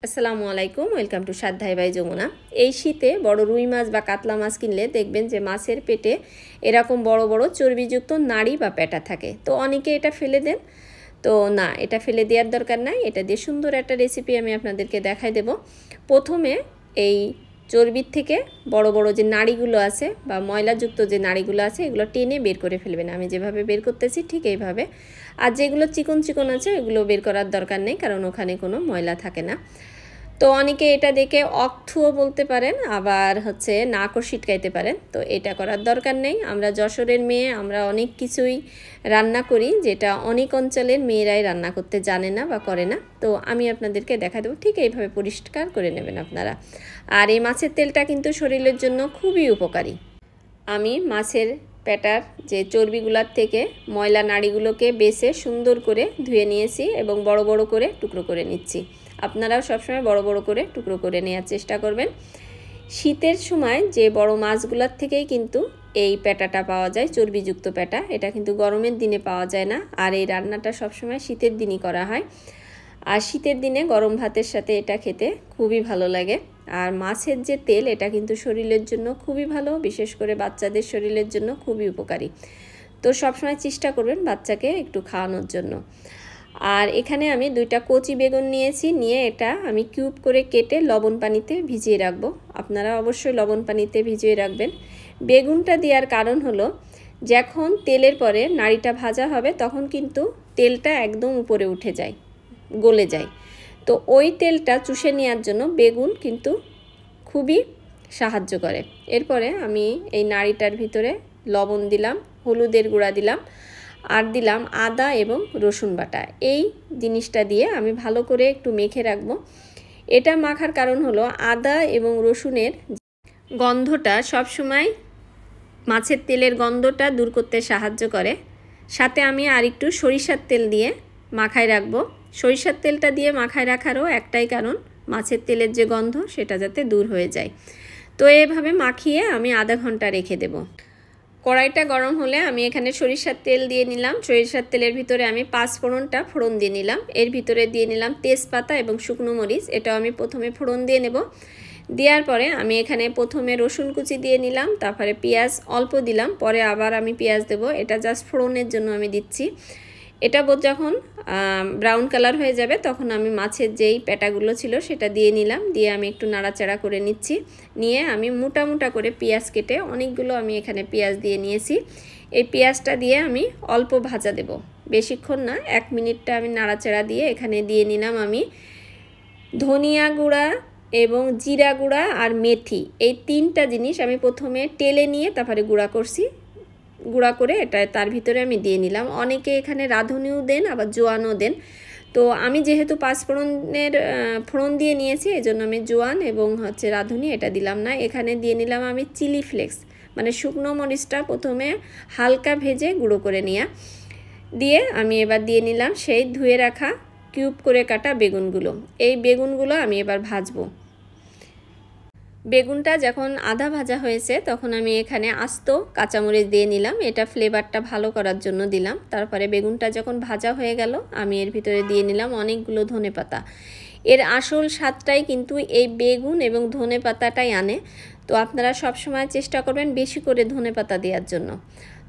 আসসালামু আলাইকুম, welcome to সাধ্যায় by Jamuna. এই শীতে বড় রুই মাছ বা কাতলা মাছ কিনলে দেখবেন যে মাছের পেটে এরকম বড় বড় চর্বিযুক্ত নাড়ি বা পেটা থাকে। তো অনেকে এটা ফেলে দেন, তো না, এটা ফেলে দেওয়ার দরকার নাই। এটা দিয়ে সুন্দর একটা রেসিপি আমি আপনাদেরকে দেখাই দেব। প্রথমে এই চর্বির থেকে বড় বড় যে নাড়িগুলো আছে বা ময়লাযুক্ত যে নাড়িগুলো আছে এগুলো টেনে বের করে ফেলবেন। আমি যেভাবে বের করতেছি ঠিক এইভাবে। আর যেগুলো চিকন চিকন আছে এগুলো বের করার দরকার নেই, কারণ ওখানে কোনো ময়লা থাকে না। তো অনেকে এটা দেখে অকথুও বলতে পারেন, আবার নাকও ছিটকাইতে পারেন। তো এটা করার দরকার নেই। আমরা যশোরের মেয়ে, আমরা অনেক কিছুই রান্না করি যেটা অনেক অঞ্চলের মেয়েরাই রান্না করতে জানে না বা করে না। তো আমি আপনাদেরকে দেখা দেবো, ঠিক এইভাবে পরিষ্কার করে নেবেন আপনারা। আর এই মাছের তেলটা কিন্তু শরীরের জন্য খুবই উপকারী। আমি মাছের পেটার যে চর্বিগুলোর থেকে ময়লা নাড়িগুলোকে বেছে সুন্দর করে ধুয়ে নিয়েছি এবং বড় বড় করে টুকরো করে নিচ্ছি। আপনারাও সবসময় বড় বড় করে টুকরো করে নেওয়ার চেষ্টা করবেন। শীতের সময় যে বড় মাছগুলোর থেকেই কিন্তু এই পেটাটা পাওয়া যায়, চর্বিযুক্ত পেটা। এটা কিন্তু গরমের দিনে পাওয়া যায় না। আর এই রান্নাটা সবসময় শীতের দিনই করা হয়। আর শীতের দিনে গরম ভাতের সাথে এটা খেতে খুবই ভালো লাগে। আর মাছের যে তেল, এটা কিন্তু শরীরের জন্য খুবই ভালো, বিশেষ করে বাচ্চাদের শরীরের জন্য খুবই উপকারী। তো সবসময় চেষ্টা করবেন বাচ্চাকে একটু খাওয়ানোর জন্য। আর এখানে আমি 2টা কচি বেগুন নিয়েছি, নিয়ে এটা আমি কিউব করে কেটে লবণ পানিতে ভিজিয়ে রাখবো। আপনারা অবশ্যই লবণ পানিতে ভিজিয়ে রাখবেন। বেগুনটা দেওয়ার কারণ হলো, যখন তেলের পরে নাড়িটা ভাজা হবে তখন কিন্তু তেলটা একদম উপরে উঠে যায়, গলে যায়। তো ওই তেলটা চুষে নেওয়ার জন্য বেগুন কিন্তু খুবই সাহায্য করে। এরপরে আমি এই নাড়িটার ভিতরে লবণ দিলাম, হলুদের গুঁড়া দিলাম, আর দিলাম আদা এবং রসুন বাটা। এই জিনিসটা দিয়ে আমি ভালো করে একটু মেখে রাখবো। এটা মাখার কারণ হলো, আদা এবং রসুনের গন্ধটা সবসময় মাছের তেলের গন্ধটা দূর করতে সাহায্য করে। সাথে আমি আর একটু সরিষার তেল দিয়ে মাখায় রাখবো। সরিষার তেলটা দিয়ে মাখায় রাখারও একটাই কারণ, মাছের তেলের যে গন্ধ সেটা যাতে দূর হয়ে যায়। তো এভাবে মাখিয়ে আমি আধা ঘন্টা রেখে দেব। কড়াইটা গরম হলে আমি এখানে সরিষার তেল দিয়ে নিলাম। সরিষার তেলের ভিতরে আমি 5 ফোড়নটা ফোড়ন দিয়ে নিলাম। এর ভিতরে দিয়ে নিলাম তেজপাতা এবং শুকনো মরিচ। এটাও আমি প্রথমে ফোড়ন দিয়ে নেব। দেওয়ার পরে আমি এখানে প্রথমে রসুন কুচি দিয়ে নিলাম, তারপরে পেঁয়াজ অল্প দিলাম, পরে আবার আমি পেঁয়াজ দেব। এটা জাস্ট ফোড়নের জন্য আমি দিচ্ছি। এটা যখন ব্রাউন কালার হয়ে যাবে তখন আমি মাছের যেই পেটাগুলো ছিল সেটা দিয়ে নিলাম। দিয়ে আমি একটু নাড়াচাড়া করে নিচ্ছি। নিয়ে আমি মোটা মোটা করে পেঁয়াজ কেটে অনেকগুলো আমি এখানে পেঁয়াজ দিয়ে নিয়েছি। এই পেঁয়াজটা দিয়ে আমি অল্প ভাজা দেব, বেশিক্ষণ না, 1 মিনিটটা আমি নাড়াচাড়া দিয়ে এখানে দিয়ে নিলাম আমি ধনিয়া গুঁড়া এবং জিরা গুঁড়া আর মেথি। এই 3টা জিনিস আমি প্রথমে টেলে নিয়ে তারপরে গুঁড়া করছি। গুঁড়া করে এটা তার ভিতরে আমি দিয়ে নিলাম। অনেকে এখানে রাঁধুনিও দেন, আবার জোয়ানও দেন। তো আমি যেহেতু 5 ফোড়ন দিয়ে নিয়েছি, এই জন্য আমি জোয়ান এবং রাঁধুনি এটা দিলাম না। এখানে দিয়ে নিলাম আমি চিলি ফ্লেক্স, মানে শুকনো মরিচটা প্রথমে হালকা ভেজে গুঁড়ো করে দিয়ে আমি এবার দিয়ে নিলাম সেই ধুয়ে রাখা কিউব করে কাটা বেগুনগুলো। এই বেগুনগুলো আমি এবার ভাজবো। বেগুনটা যখন আধা ভাজা হয়েছে তখন আমি এখানে আস্ত কাঁচামরিচ দিয়ে নিলাম। এটা ফ্লেভারটা ভালো করার জন্য দিলাম। তারপরে বেগুনটা যখন ভাজা হয়ে গেল আমি এর ভিতরে দিয়ে নিলাম অনেকগুলো ধনেপাতা। এর আসল স্বাদটাই কিন্তু এই বেগুন এবং ধনেপাতাটাই আনে। তো আপনারা সব সময় চেষ্টা করবেন বেশি করে ধনেপাতা দেওয়ার জন্য।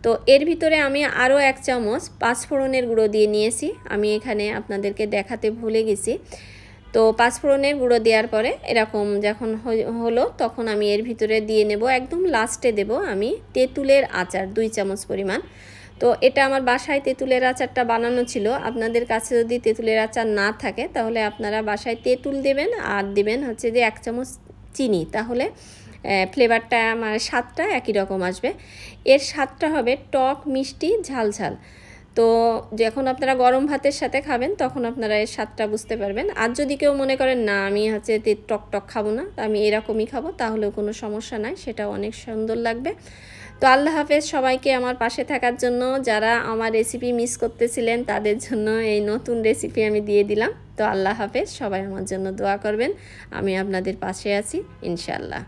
তো এর ভিতরে আমি আরও 1 চামচ 5 ফোড়নের গুঁড়ো দিয়ে নিয়েছি। আমি এখানে আপনাদেরকে দেখাতে ভুলে গেছি। তো 5 ফোড়নের গুঁড়ো দেওয়ার পরে এরকম যখন হলো তখন আমি এর ভিতরে দিয়ে নেব, একদম লাস্টে দেব আমি তেঁতুলের আচার 2 চামচ পরিমাণ। তো এটা আমার বাসায় তেঁতুলের আচারটা বানানো ছিল। আপনাদের কাছে যদি তেঁতুলের আচার না থাকে তাহলে আপনারা বাসায় তেঁতুল দেবেন, আর দেবেন যে 1 চামচ চিনি। তাহলে ফ্লেভারটা আমার স্বাদটা একই রকম আসবে। এর স্বাদটা হবে টক মিষ্টি ঝাল ঝাল। তো যখন আপনারা গরম ভাতের সাথে খাবেন তখন আপনারা এর স্বাদটা বুঝতে পারবেন। আর যদি কেউ মনে করেন না আমি টক টক খাবো না, আমি এরকমই খাবো, তাহলেও কোনো সমস্যা নাই, সেটাও অনেক সুন্দর লাগবে। তো আল্লাহ হাফেজ সবাইকে আমার পাশে থাকার জন্য। যারা আমার রেসিপি মিস করতেছিলেন তাদের জন্য এই নতুন রেসিপি আমি দিয়ে দিলাম। তো আল্লাহ হাফেজ, সবাই আমার জন্য দোয়া করবেন। আমি আপনাদের পাশে আছি ইনশাআল্লাহ।